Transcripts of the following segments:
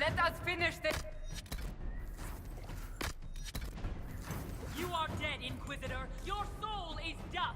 Let us finish this! You are dead, Inquisitor! Your soul is dust!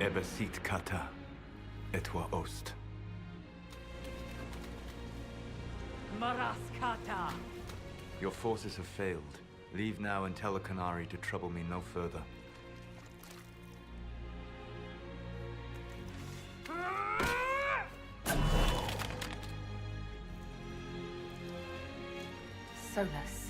Ebesit kata, etwa ost. Maraskata! Your forces have failed. Leave now and tell the Canary to trouble me no further. Solus.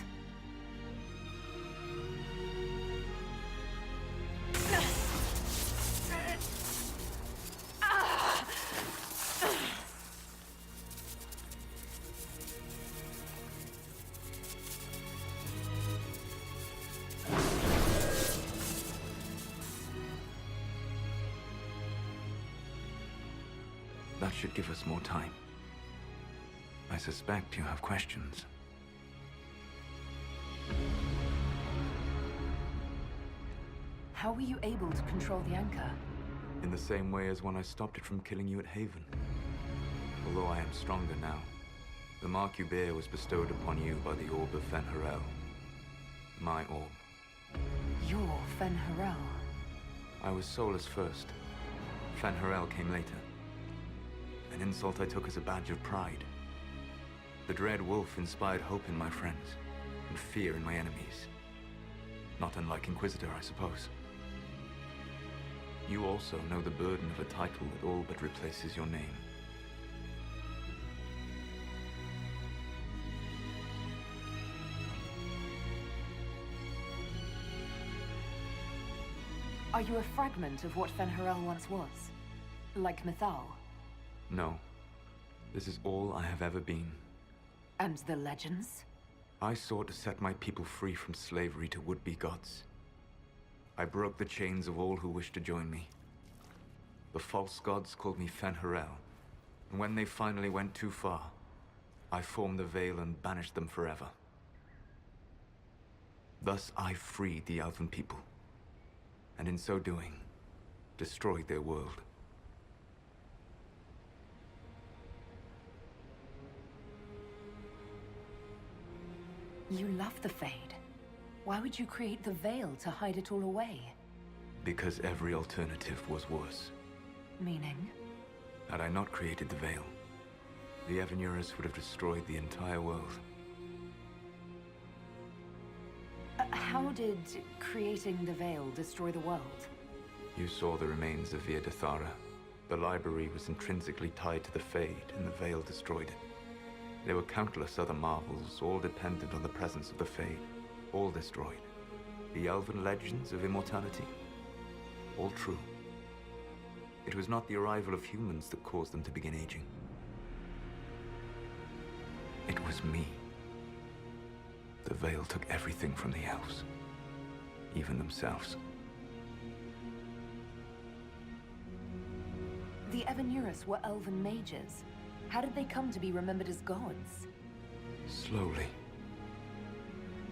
That should give us more time. I suspect you have questions. How were you able to control the anchor? In the same way as when I stopped it from killing you at Haven. Although I am stronger now, the mark you bear was bestowed upon you by the Orb of Fen'Harel. My orb. You're Fen'Harel. I was Solus first. Fen'Harel came later. An insult I took as a badge of pride. The Dread Wolf inspired hope in my friends, and fear in my enemies. Not unlike Inquisitor, I suppose. You also know the burden of a title that all but replaces your name. Are you a fragment of what Fen'Harel once was? Like Mythal? No. This is all I have ever been. And the legends? I sought to set my people free from slavery to would-be gods. I broke the chains of all who wished to join me. The false gods called me Fen'Harel, and when they finally went too far, I formed the Veil and banished them forever. Thus I freed the Elven people, and in so doing, destroyed their world. You love the Fade. Why would you create the Veil to hide it all away? Because every alternative was worse. Meaning? Had I not created the Veil, the Evanurus would have destroyed the entire world. How did creating the Veil destroy the world? You saw the remains of Via Dathara. The library was intrinsically tied to the Fade, and the Veil destroyed it. There were countless other marvels, all dependent on the presence of the Fade, all destroyed. The elven legends of immortality, all true. It was not the arrival of humans that caused them to begin aging. It was me. The Veil took everything from the elves, even themselves. The Evanurus were elven mages. How did they come to be remembered as gods? Slowly.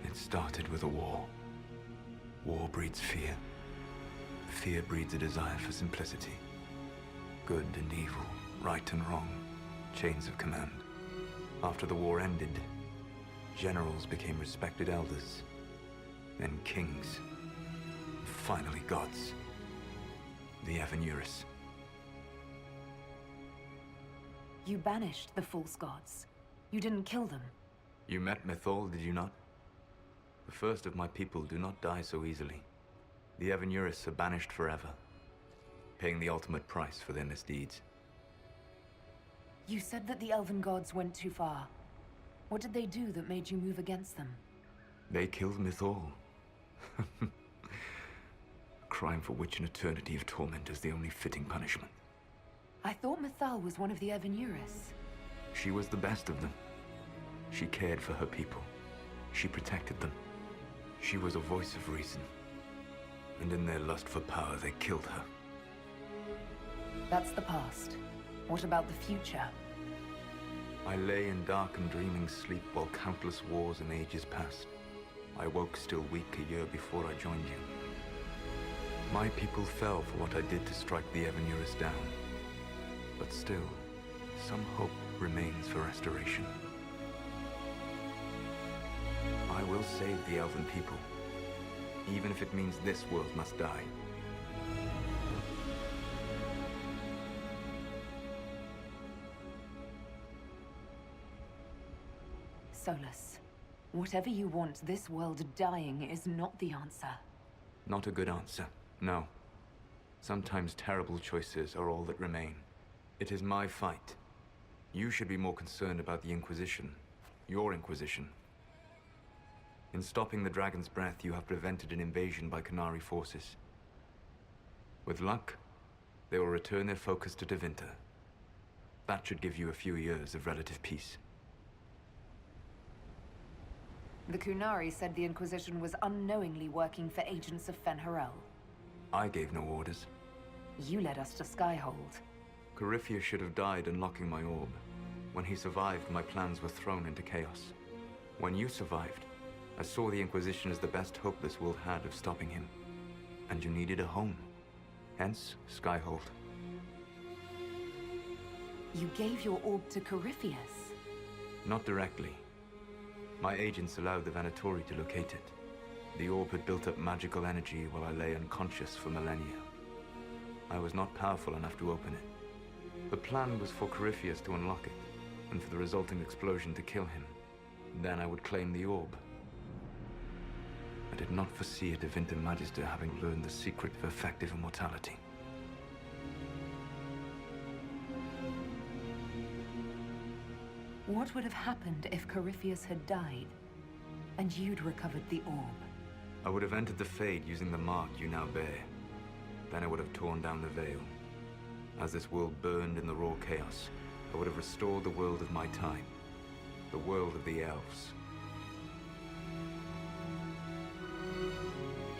It started with a war. War breeds fear. Fear breeds a desire for simplicity. Good and evil, right and wrong, chains of command. After the war ended, generals became respected elders, then kings, and finally gods. The Evanurus. You banished the false gods. You didn't kill them. You met Mythal, did you not? The first of my people do not die so easily. The Evanurus are banished forever, paying the ultimate price for their misdeeds. You said that the elven gods went too far. What did they do that made you move against them? They killed Mythal. A crime for which an eternity of torment is the only fitting punishment. I thought Mythal was one of the Evanurus. She was the best of them. She cared for her people. She protected them. She was a voice of reason. And in their lust for power, they killed her. That's the past. What about the future? I lay in dark and dreaming sleep while countless wars and ages passed. I woke still weak a year before I joined you. My people fell for what I did to strike the Evanurus down. But still, some hope remains for restoration. I will save the Elven people, even if it means this world must die. Solus, whatever you want, this world dying is not the answer. Not a good answer, no. Sometimes terrible choices are all that remain. It is my fight. You should be more concerned about the Inquisition. Your Inquisition. In stopping the Dragon's Breath, you have prevented an invasion by Qunari forces. With luck, they will return their focus to Tevinter. That should give you a few years of relative peace. The Qunari said the Inquisition was unknowingly working for agents of Fen'Harel. I gave no orders. You led us to Skyhold. Corypheus should have died unlocking my orb. When he survived, my plans were thrown into chaos. When you survived, I saw the Inquisition as the best hope this world had of stopping him. And you needed a home. Hence, Skyhold. You gave your orb to Corypheus? Not directly. My agents allowed the Venatori to locate it. The orb had built up magical energy while I lay unconscious for millennia. I was not powerful enough to open it. The plan was for Corypheus to unlock it, and for the resulting explosion to kill him. Then I would claim the orb. I did not foresee a Tevinter Magister having learned the secret of effective immortality. What would have happened if Corypheus had died, and you'd recovered the orb? I would have entered the Fade using the mark you now bear. Then I would have torn down the veil. As this world burned in the raw chaos, I would have restored the world of my time. The world of the elves.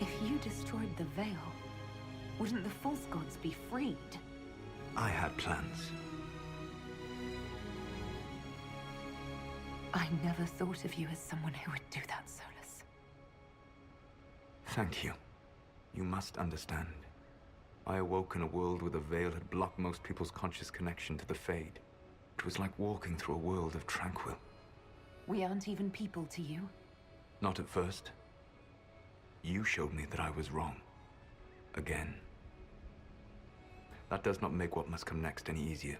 If you destroyed the veil, wouldn't the false gods be freed? I had plans. I never thought of you as someone who would do that, Solus. Thank you. You must understand. I awoke in a world where the veil had blocked most people's conscious connection to the Fade. It was like walking through a world of tranquil. We aren't even people to you. Not at first. You showed me that I was wrong. Again. That does not make what must come next any easier.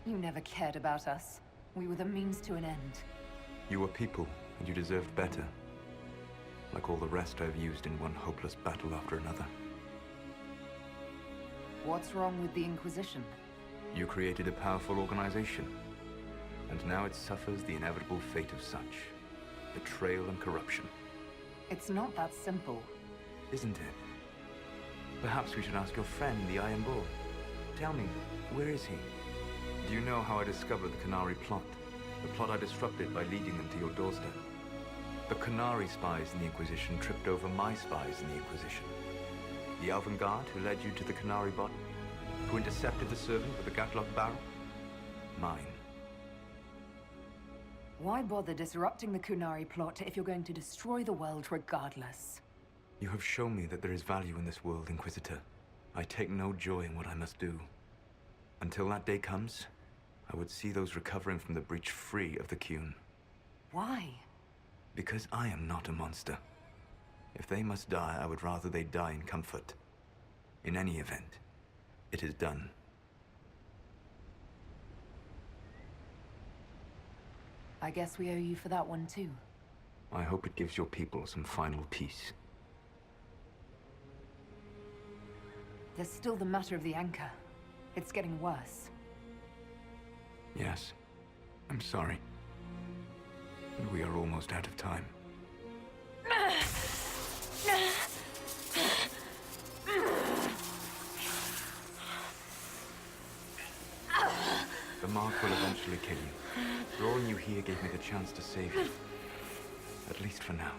You never cared about us. We were the means to an end. You were people, and you deserved better. Like all the rest I've used in one hopeless battle after another. What's wrong with the Inquisition? You created a powerful organization, and now it suffers the inevitable fate of such. Betrayal and corruption. It's not that simple. Isn't it? Perhaps we should ask your friend, the Iron Bull. Tell me, where is he? Do you know how I discovered the Canary plot? The plot I disrupted by leading them to your doorstep? The Canary spies in the Inquisition tripped over my spies in the Inquisition. The Elven Guard who led you to the Canary body? Who intercepted the servant with the Gatlock barrel? Mine. Why bother disrupting the Kunari plot if you're going to destroy the world regardless? You have shown me that there is value in this world, Inquisitor. I take no joy in what I must do. Until that day comes, I would see those recovering from the breach free of the Qun. Why? Because I am not a monster. If they must die, I would rather they die in comfort. In any event, it is done. I guess we owe you for that one too. I hope it gives your people some final peace. There's still the matter of the anchor. It's getting worse. Yes, I'm sorry. And we are almost out of time. The mark will eventually kill you. Drawing you here gave me the chance to save you. At least for now.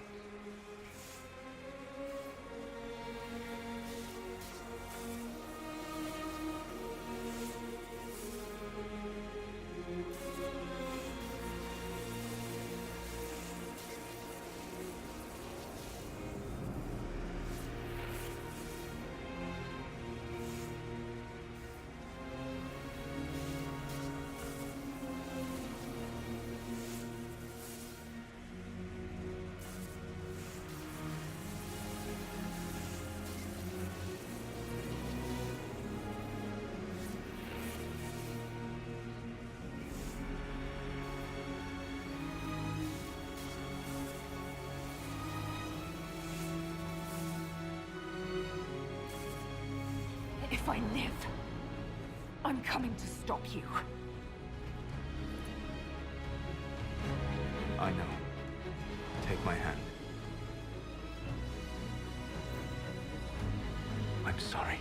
If I live, I'm coming to stop you. I know. Take my hand. I'm sorry.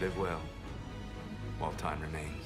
Live well, while time remains.